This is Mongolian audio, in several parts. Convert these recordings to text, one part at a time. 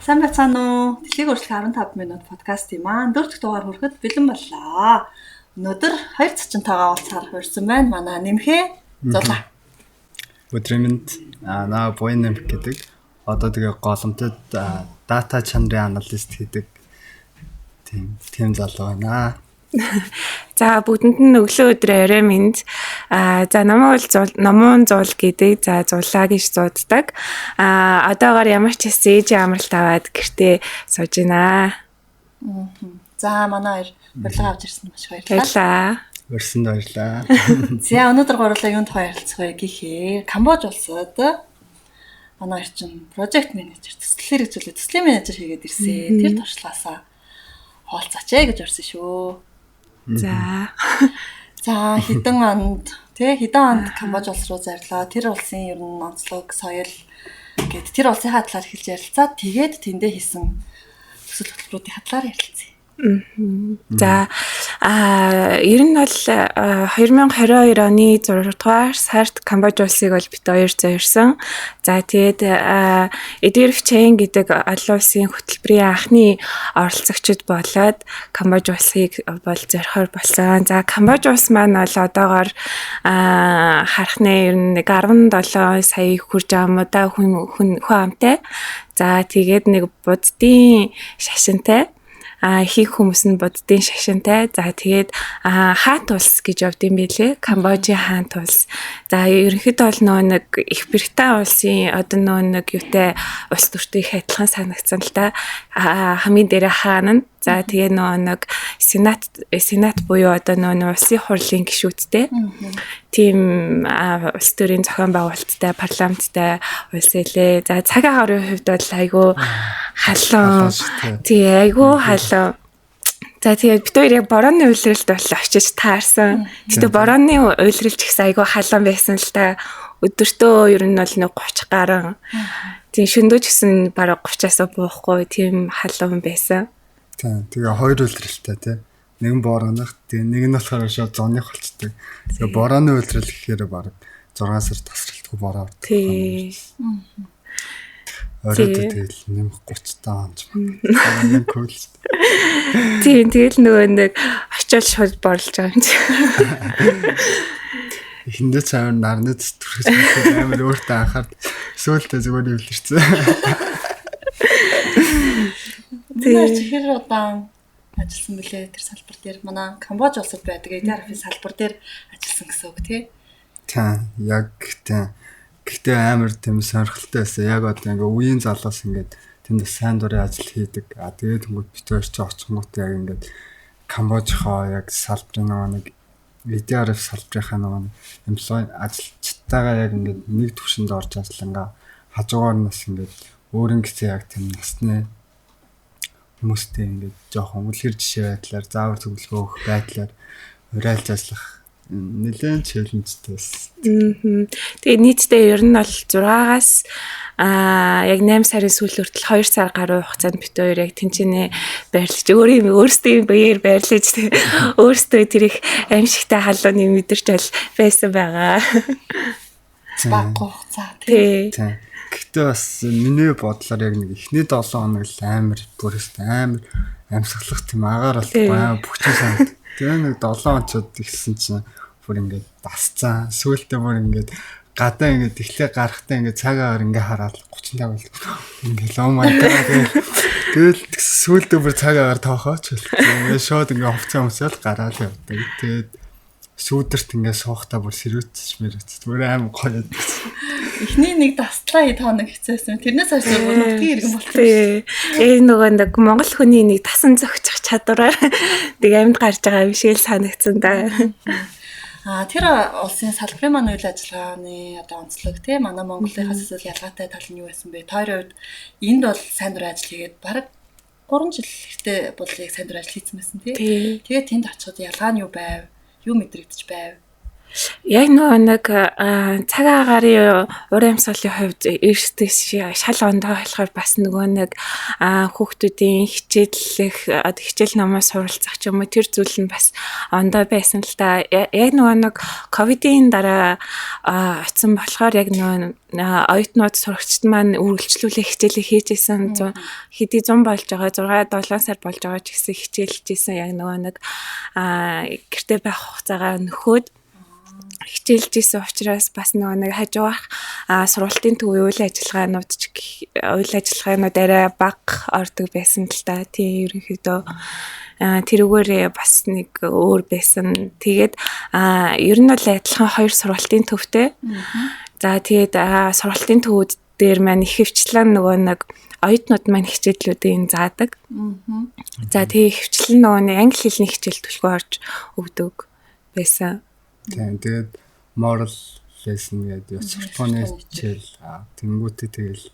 Сайн байцгаана уу? Дэлхийг өөрчлөх 15 минут подкастын маань 4 дахь дугаар хүрэхэд бэлэн боллоо. Өнөөдөр 2 цочинтойгоо уулзахаар хүрсэн байна. Манай нэмхээ зулаа. Өдрөмөнд наа буян нэмх гэдэг одоо тэгээ голомтод дата чанарын аналист гэдэг тийм залуу байна. За бүгдэнд нь өглөө өдөр орой минь. За номон зул гэдэг. За зулаа гэж зууддаг. Одоогоор ямар ч хэсэг ээж амралт аваад гэртээ сууж байна. За манай хоёр урилга авч ирсэн маш баярлалаа. Өрсөнд баярлаа. За өнөөдөр гурлаа юунд баярлцах вэ гэхээр Камбож улсад манай хоёр чинь project manager төслөөр гэж үлээ төслийн менежер хийгээд ирсэн. Тэр туршлагаасаа хаалцаач гэж орсон шүү. За хэдэн онд Камбож улс руу зарлаа. Тэр улсын ер нь онцлог, соёл гэдэг тэр улсынхаа талаар хэлж ярилцаад тэгээд тэндээ хийсэн төсөл хөтөлбөрүүдийн талаар ярилцъя. За ер нь бол 2022 оны 6 дугаар сард Камбож улсыг бол бид хоёр зорьсон. За тэгээд EDF Chain гэдэг олон улсын хөтөлбөрийн анхны оролцогчид болоод Камбож улсыг бол зорихоор болсон. За Камбож улс маань бол одоогоор харахны ер нь 17 сая хүрж байгаа юм да хүн амтай. За тэгээд нэг буддын шашинтай хийх хүмүүс нь буддын шашинтай. За тэгээд хаант улс гэж явд юм бэлээ. Камбожийн хаант улс. За ерөнхийдөө бол нөө нэг Их Британь улсын одоо нөө нэг юутай улс төртөйх адилхан санагдсан л да. Хамгийн дээр хаан нь. За тэгээ нөө нэг сенат буюу одоо нөө улсын хурлын гишүүдтэй. Тийм улс төрийн зохион байгуулалттай, парламенттай улс элэ. За цагаан гарын хувьд бол айгүй халуун. Тий айгүй халуун. За тэгээд бид хоёр яг борооны уйлралд бол очиж таарсан. Гэтэ борооны уйлралч ихсэн айгүй халуун байсан л та. Өдөртөө ер нь бол нэг 30 гаруй. Тийм шөндөж гэсэн бараг 30-аас буухгүй тийм халуун байсан. Тэгээ хоёр уйлралтай тий. Нэг нь борооных, тэгээ нэг нь болохоор шууд зоных болчтой. Тэгээ борооны уйлрал гэхээр бараг 6 сар тасралтгүй бороо ордог. Тий. Оройд тэгэл нэмэх 30 таа онч байна. Cool. Тийм тэгэл нөгөө нэг очиод шууд борлож байгаа юм чи. Эхэндээ цаавар нарны зүтгэж амар өөртөө анхаад сөүлтээ зүгээр нэвлэрсэн. Тэр чихэр удаан ажилласан бэлээ тэр салбар дээр манай Камбож улсад байдаг EDF-ийн салбар дээр ажилласан гэсэн үг тий. Яг гэхдээ амар тийм сонирхолтой байсан. Яг одоо ингээ үеийн залуус ингээд тэнд сайн дурын ажил хийдэг. Тэгээд тэнгууд бид хоёр ч очихгүйт яг ингээд Камбожийнхоо яг салбарын нэг EDF салбарынхаа нэг эмплой ажилчтайгаа яг ингээд нэг төвшөнд орж ажиллангаа хажуугаар нас ингээд өөрийн гэсэн яг тийм насны хүмүүстэй ингээд жоохон үлгэр жишээ байдлаар заавар зөвлөгөө өгөх байдлаар урайлж ажиллах нэлээд челленжтэй байсан. Тэгээ нийтдээ ер нь бол 6-аас яг 8 сарын сүүл хүртэл 2 сар гаруй хугацаанд бид хоёр яг тэнцэнэ байрлаж өөрсдөө биеэр байрлаж өөрсдөө тэр их аимшигтай халууны мэдэрч бол байсан байгаа. Баг хугацаа тий. Гэхдээ бас миний бодлоор яг нэг эхний 7 хоног л амар амьсгалах тийм агаар бол бүхчээ санагд. Тэгээ нэг 7 онцод ихсэн чинь бүр ингээд дасцсан. Сүүлдээ бүр ингээд гадаа ингээд эхлээ гарахтаа ингээд цаг агаар ингээд хараад 35 бол ингээд oh my god тэгэл сүүлдээ бүр цаг агаар тоохооч. Тэгээд шууд ингээд хувцас өмсөөл гараад явдаг. Тэгээд сүүдэрт ингээд суухтаа бүр сэрүүцэж мэрэж. Бүр аим гоё. Эхний нэг дастлаа 7 хоног хэцээсэн. Тэрнээс хойш бүр нутгийн иргэн болчихсон. Нөгөө нэг Монгол хүний нэг тасан зөгчих чадвараар тэг амьд гарч байгаа юм шиг л санагдсан да. Тэр улсын салбарын маань үйл ажиллагааны одоо онцлог тий манай Монголынхаас эсвэл ялгаатай тал нь юу байсан бэ? Тойрын үед энд бол сайн дур ажил хийгээд бараг 3 жил ихтэй бол яг сайн дур ажил хийсэн байсан тий. Тэгээд тэнд очиход ялгаа нь юу байв? Юу мэдрэгдэж байв? Яг нэг цаг агарын уран амьсгалын хувьд эрсдэс шал ондоо болохоор бас нөгөө нэг хүүхдүүдийн хичээл намаас суралцах ч юм уу тэр зүйл нь бас ондоо байсан л та. Яг нөгөө нэг ковидын дараа очсон болохоор яг нөгөө оюутнууд сурагчид маань үргэлжлүүлэх хичээлийг хийж исэн хэдий 100 болж байгаа 6-7 сар болж байгаа ч гэсэн хичээлж исэн яг нөгөө нэг гэртээ байх хугацаагаа нөхөөд хичээлж исэн учраас бас нөгөө нэг хажуугах сургалтын төвийн үйл ажиллагаанууд арай бага ордог байсан л та. Тийм ерөнхийдөө тэрүүгээр бас нэг өөр байсан. Тэгээд ер нь бол адилхан 2 сургалтын төвтэй. За тэгээд сургалтын төвүүд дээр маань их хвчлэн нөгөө нэг оюутнууд маань хичээллүүдийн заадаг. За тэгээд хвчлэн нөгөө нэг англи хэлний хичээл төлхөө орж өгдөг байсан. Тэгээд moral lesson гэдэг суртахууны хичээл тэнгуүтээ тэгэл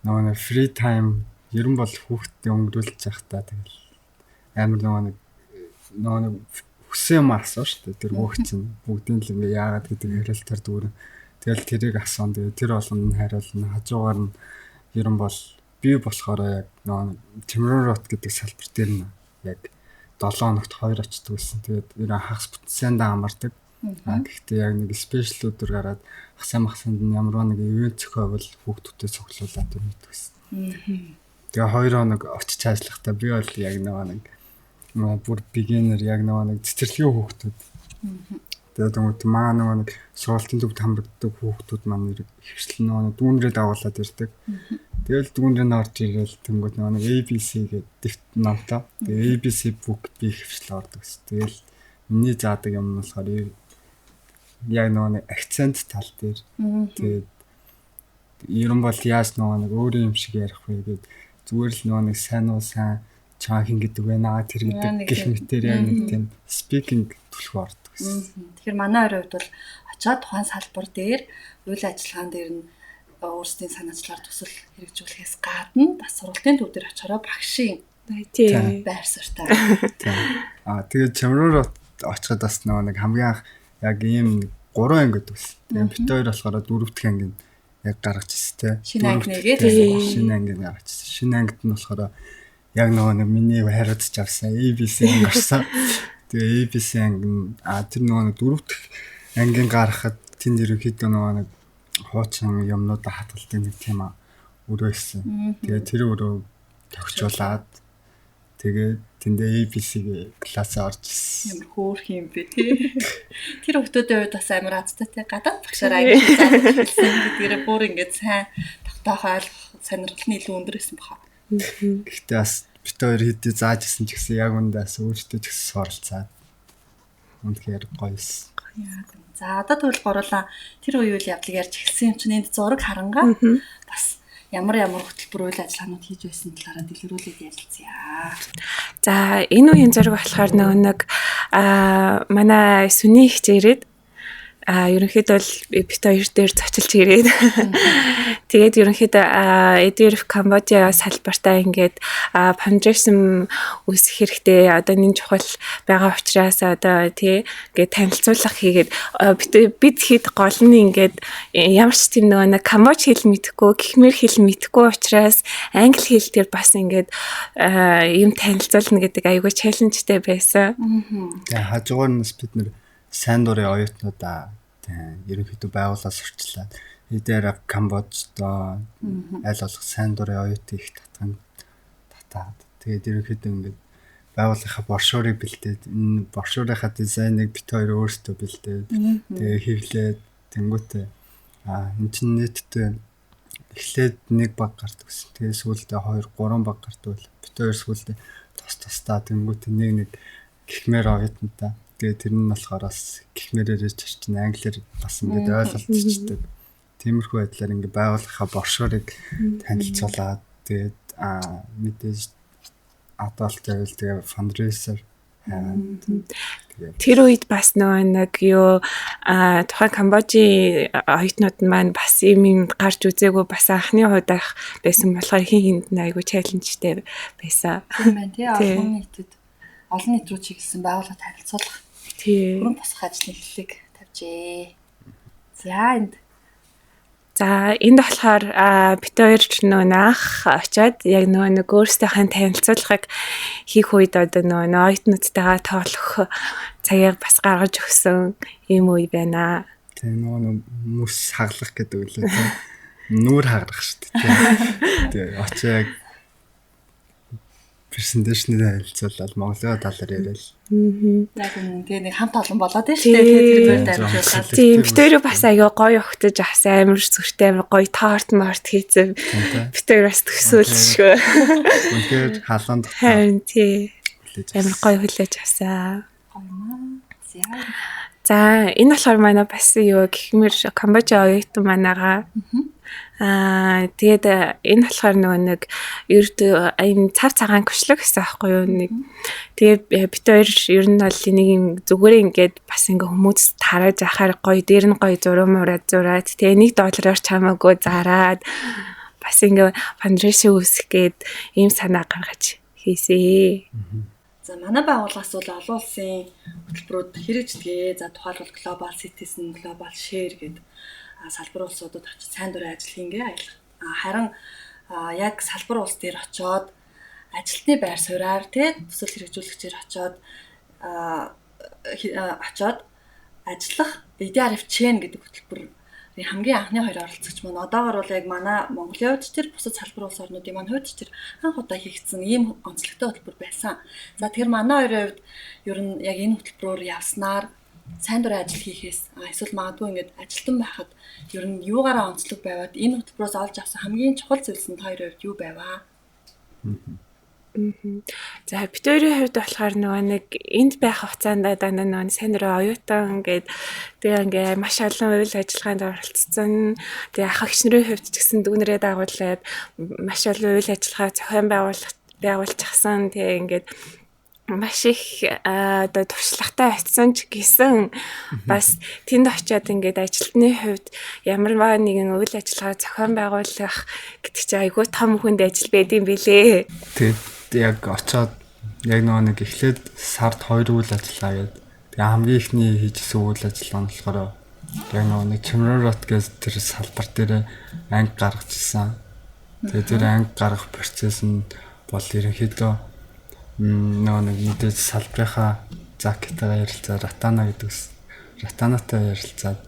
нөгөө free time ер нь бол хүүхдэд өнгөрүүлж явахдаа тэгэл амар нөгөө хүсээ марсаа шүү дээ. Тэр хүүхд чинь бүгдийн л ингээ яагаад гэдэг хариултаар дүүрэн тэгэл тэрийг асуун. Тэгээд тэр болгоно хариулна. Хажуугаар нь ер нь бол би болохоор яг нөгөө Чимророт гэдэг салбар дээр нь яг 7 хоногт 2 очдөг гэсэн. Тэгээд ер нь хагас бүтсэндээ амардаг. Гэхдээ яг нэг спешиал өдөр гараад хасанд нь ямар нэг ивент зохиовол хүүхдүүдэд цуглуулад тэр мэдвэсэн. Тэгээ 2 хоног очиж ажиллахдаа би бол яг нэг бүр beginner яг нэг цэцэрлэгийн хүүхдүүд. Тэгээд нөгөө нэг сургалтын төвд хамрагддаг хүүхдүүд маань ихвчлэн нөгөө дүүнрээ дагуулад ирдэг. Тэгэл дүүнрээ нь орж ирээл тэнгууд нөгөө ABC гэдэг намтаа. Тэгээ ABC book би ихвчлэн ордог ус. Тэгэл миний заадаг юм нь болохоор яг нөгөө акцент тал дээр. Тэгээд ер нь бол яаж нөгөө өөр юм шиг ярих вэ гэдэг зүгээр л нөгөө сайн уу сайн чаахийн гэдэг байна. Тэр гэдэг гэх мэтээр яг нэг тийм speaking төлхөө ордог гэсэн. Тэгэхээр манай хоёрын хувьд бол очиад тухайн салбар дээр үйл ажиллагаан дээр нь өөрсдийн санаачлаар төсөл хэрэгжүүлэхээс гадна бас сургалтын төв дээр очиороо багшийн байр суурьтай. Тэгээд Чимророт очиход бас нэг хамгийн анх яг ийм 3 анги гэдэг ус. Тэгээд бит хоёр болохоор 4 дахь анги яг гаргаж ирсэн те. Шинэ анги нэгээд шинэ анги гаргаж ирсэн. Шинэ ангид нь болохоор яг нэг миний хариуцж авсан ABC анги гарсан. Тэгээ ABC анги нь тэр нэг 4 дахь ангийн гаргахад тэнд ерөнхийдөө нэг хуучин юмнуудаа хадгалдаг нэг тийм өрөөсөн. Тэгээ тэр өрөө тогтчуулаад тэгээд тэндээ ABC-ийн классаа орж ирсэн. Ямар хөөх юм бэ тий. Тэр хүмүүсийн хувьд бас амар азтай тий. Гадаад багшаар аяг зааж хэлсэн гэдгээр бүр ингээд сайн тогтоохоо сонирхолны илүү өндөр байсан баха. Гэхдээ бас бит хоёр хэдий зааж ирсэн ч гэсэн яг үндээс өөртөө ч гэсэн суралцаад үнэхээр гоёс. За одоо тэгвэл гурлаа тэр үеийн явдлыг ярьж эхэлсэн юм чинь энд зураг харангаа бас ямар хөтөлбөр үйл ажиллагаанууд хийж байсан талаараа дэлгэрүүлээд ярилцъя. За энэ үеийн зураг болохоор нэг манай сүний хичээрэд ерөнхийдөө бит хоёр дээр зочилж ирээд тэгээд ерөнхийдөө EDF Камбожи салбартаа ингээд фандрейшн үүсгэх хэрэгтэй одоо энэ чухал байгаа учраас одоо тий ингээд танилцуулга хийгээд бид хэд гол нь ингээд ямар ч тийм нэг Камбож хэл мэдэхгүй Khmer хэл мэдэхгүй учраас англи хэл дээр бас ингээд юм танилцуулна гэдэг аюулгүй челленжтэй байсан. Тэгээ хажуугаар нь бид нэр сайн дурын оюутнуудаа ерөнхийдөө байгууллаас сурчлаад EDF Камбождоо аль болох сайн дурын оюутны их татаад тэгээд ерөнхийдөө ингээд байгууллагынхаа брошюрыг бэлдээд энэ брошюрынхаа дизайныг бит хоёр өөрсдөө бэлдээд тэгээд хэвлээд тэнгуүтээ энэ чинь нийтдээ эхлээд нэг баг гардаг гэсэн. Тэгээд сүүлдээ 2 3 баг гардаг. Бит хоёр сүүлдээ тусдаа тэнгуүтээ нэг Khmer оюутнуудаа тэгээд тэр нь болохоор бас Khmer-ээр чирчин англиар бас ингээд ойлголцчихдаг. Тиймэрхүү байдлаар ингээд байгууллагынхаа брошюрыг танилцуулаад тэгээд мэдээж адуулт байвал тэгээд фандрейзер тэр үед бас нэг юу тухайн Камбожи оюутнууд маань бас юм гарч үзээгүй бас анхны удаах байсан болохоор хин хинд айгу челленжтэй байсан. Тийм байна тий олон нийт рүү чиглэсэн байгууллага танилцуулах. тий. Бүрэн босох ажлын эхлэлийг тавьжээ. За энд За энд болохоор бид хоёр нөгөө анх очиод яг нөгөө өөрсдийнхээ танилцуулгыг хийх үед одоо нөгөө оюутнуудтайгаа тоглох цагийг бас гаргаж өгсөн юм уу байна. Тэгээ нөгөө мөс хаглах гэдэг үлээ тийм. Нүүр хагарах шүү дээ. Тэгээ очоо яг презентацнээр хэлцүүлээд Монголын талаар яриад. яг тэгээ нэг хамт олон болоод байна шүү дээ. Тэр бэр дамжуулаад. Тийм бид хоёр бас аяа гоё өгтөж авсан амар зүрхтэй амар гоё торт март хийцэн. Бид хоёр бас төсөөлшгүй. Үнэхээр халуун Харин тий. Амар гоё хүлээж авсан. За энэ болохоор манай бас юу гихмэр Камбожа оюутан манайгаа тэгээд энэ болохоор нөгөө нэг ердөө энэ цав цагаан гүшлэг гэсэн аахгүй юу нэг тэгээд бид хоёр ер нь бол нэг юм зүгээр ингээд бас ингээ хүмүүс тарааж ахаар гоё дээр нь гоё зураг зураад тэгээд $1 чамаагүй зараад бас ингээ фандрайшн үүсгэх гээд ийм санаа гаргаж хийсэ. За манай байгууллагаас бол олон улсын хөтөлбөрүүд хэрэгждэг. За тухайлбал Global Citizen, Global Share гэдэг салбар улсуудад очиж сайн дурын ажил хийнгээ аялах. Харин яг салбар улс дээр очиод ажилтны байр сууриар төсөл хэрэгжүүлэгчээр очиод ажиллах BDRF Chain гэдэг хөтөлбөрийн хамгийн анхны хоёр оролцогч маань одоогор бол яг манай Монголын хувьд ч тэр бусад салбар улс орнуудын маань хувьд ч тэр анх удаа хийгдсэн ийм онцлогтой хөтөлбөр байсан. За тэгэхээр манай хоёрын хувьд ер нь яг энэ хөтөлбөрөөр явснаар сайн дурын ажил хийхээс эсвэл магадгүй ингээд ажилтан байхад ер нь юугаараа онцлог байваад энэ хөтөлбөрөөс олж авсан хамгийн чухал зүйлс нь хоёрын хувьд юу байваа? За бид хоёрын хувьд болохоор нөгөө нэг энд байх хугацаанд дандаа нөгөө сайн дурын оюутан гэдэг тэгээ ингээ маш олон үйл ажиллагаанд оролцсон. Тэгээ ах эгч нарын хувьд ч гэсэн дүүнэрээ дагуулад маш олон үйл ажиллагаа зохион байгуулчихсан. Тэгээ ингээд маш их одоо туршлагатай очсон ч гэсэн бас тэнд очиод ингээд ажилтны хувьд ямар нэгэн үйл ажиллагаа зохион байгуулах гэдэг чинь айгүй том хүнд ажил байд юм билээ. Тэгээд яг очоод яг нэг эхлээд сард 2 үйл ажиллагаа гээд тэгээ хамгийн ихний хийжсэн үйл ажиллагаа нь болохоор яг нэг Чимророт гэж тэр салбар дээр анги гаргажсэн. Тэгээ тэр анги гаргах процесс нь бол ерөнхийдөө нэг мэдээж салбарынхаа Закитагаа ярилцаад Ратанатай ярилцаад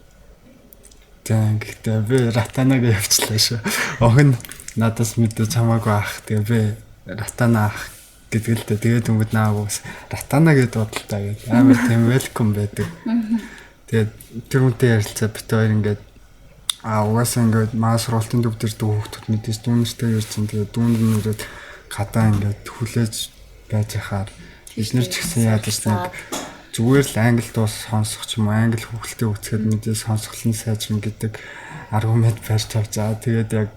тэгэхдээ би Ратанаг явуулчихлаа шүү. Охин надаас мэдээж хамаагүй ах. Тэгээ би Ратана ах гэдэг л дээ. Тэгээд өнгөд наагуус Ратана гэдээ бодлоо гэдэг. Амар тийм welcome байдаг. Тэгээд тэр үнтэй ярилцаад бит хоёр ингээд угаасаа ингээд маа сургалтын төв дээр хүүхдүүд мэдээж дүүнэртэй ярьсан. Тэгээд дүүнэрнүүрээ гадаа ингээд хүлээж байж хахаар эзнэр ч гэсэн яадаж нэг зүгээр л англи дуус сонсох ч юм уу англи хөвгөлтэй үцхэд мэдээ сонсголын сайжрын гэдэг аргумент барьж авч байгаа. Тэгээд яг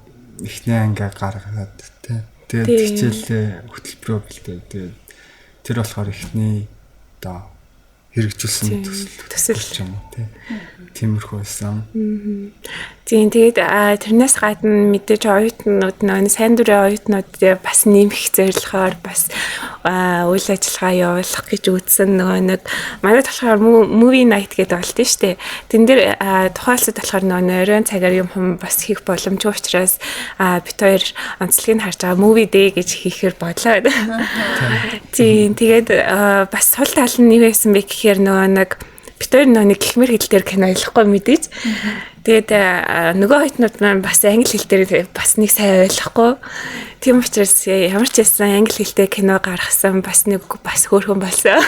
эхний ангиа гаргаад тий. Тэгээд хичээлээ хөтөлбөрөө бэлдээ. Тэгээд тэр болохоор эхний одоо хэрэгжүүлсэн төсөл юм уу тий. Тиймэрхүү байсан. Тийм тэгээд тэрнээс гадна мэдээж оюутнууд нөө сайн дурын оюутнууд бас нэмэх зорилгоор бас үйл ажиллагаа явуулах гэж үзсэн нөгөө нэг манай болохоор movie night гэдэг болд нь штэ. Тэн дээр тухайлсад болохоор нөгөө оройн цагаар юм хүм бас хийх боломжтой учраас бид хоёр онцлогийг харж байгаа movie day гэж хийхээр бодлоо. Тийм тэгээд бас сул тал нь юу байсан бэ гэхээр нөгөө нэг бид хоёр нэг гихмэр хэл дээр кино ойлгохгүй мэдээж. Тэгээд нөгөө оюутнууд маань бас англи хэл дээр бас нэг сайн ойлгохгүй. Тийм учраас ямар ч байсан англи хэлтэй кино гаргасан бас хөөрхөн болсон.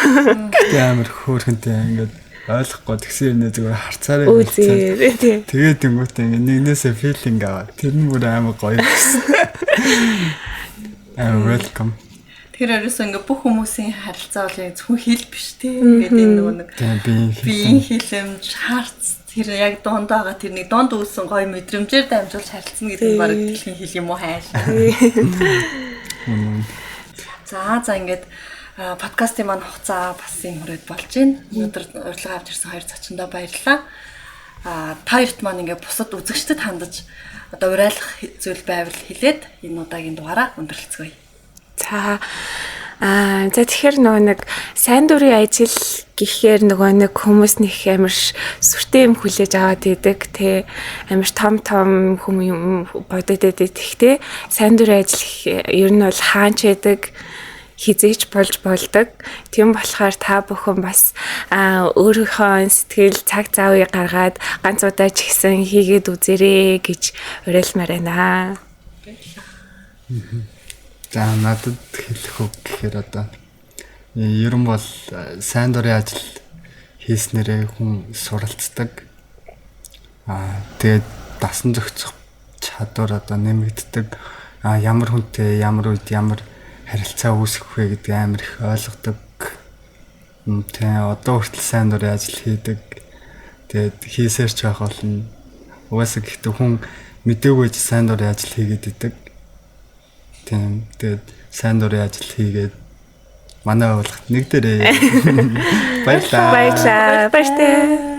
Гэтэ амар хөөрхөнтэй ингээд ойлгохгүй тэгсэн юм зүгээр харцаараа үзсэн. Тэгээд тэнгуүтээ ингээд нэгнээсээ филинг аваад тэр нь бүр амар гоё байсан. Welcome. Тэр ерөөсөө ингээ бүх хүмүүсийн харилцаа бол зөвхөн хэл биш те. Ингээд энэ нөгөө нэг биеийн хэлэмж, харц тэр яг дунд байгаа тэр нэг дунд үүсэн гоё мэдрэмжээр дамжуулж харилцсан гэдэг нь баг дэлхийн хэл юм уу хаашаа. За ингээд подкастын маань хугацаа бас юм хүрээд болж байна. Өнөөдөр урилга авч ирсэн хоёр зочиндоо баярлалаа. Та хоёрт маань ингээ бусад үзэгчдэд хандаж одоо уриалах зүйл байвал хэлээд энэ удаагийн дугаараа өндөрлөцгөөе. За За тэгэхээр нөгөө нэг сайн дурын ажил гэхээр нөгөө нэг хүмүүс нэг амар сүртэй юм хүлээж аваад идэг те амар том хүм юм бодоод идэг. Тэгтээ сайн дурын ажил ер нь бол хаанч байдаг хизээч болж болдог. Тийм болохоор та бүхэн бас өөрийнхөө сэтгэл цаг заавыг гаргаад ганц удаа ч ихсэн хийгээд үзээрэй гэж уриалмаар байна. За надад хэлэх үг гэхээр одоо ер нь бол сайн дурын ажил хийснээрээ хүн суралцдаг. Тэгээд дасан зохицох чадвар одоо нэмэгддэг. Ямар хүнтэй ямар үед ямар харилцаа үүсгэх вэ гэдэг амар их ойлгодог. Тэгээ одоо хүртэл сайн дурын ажил хийдэг. Тэгээд хийсээр ч байх болно. Угаасаа гэхдээ хүн мэдээгүй ч сайн дурын ажил хийгээд идэг. Тийм. Тэгээд сайн дурын ажил хийгээд манай уулахт нэг дээрээ баярлаа. Баярлалаа.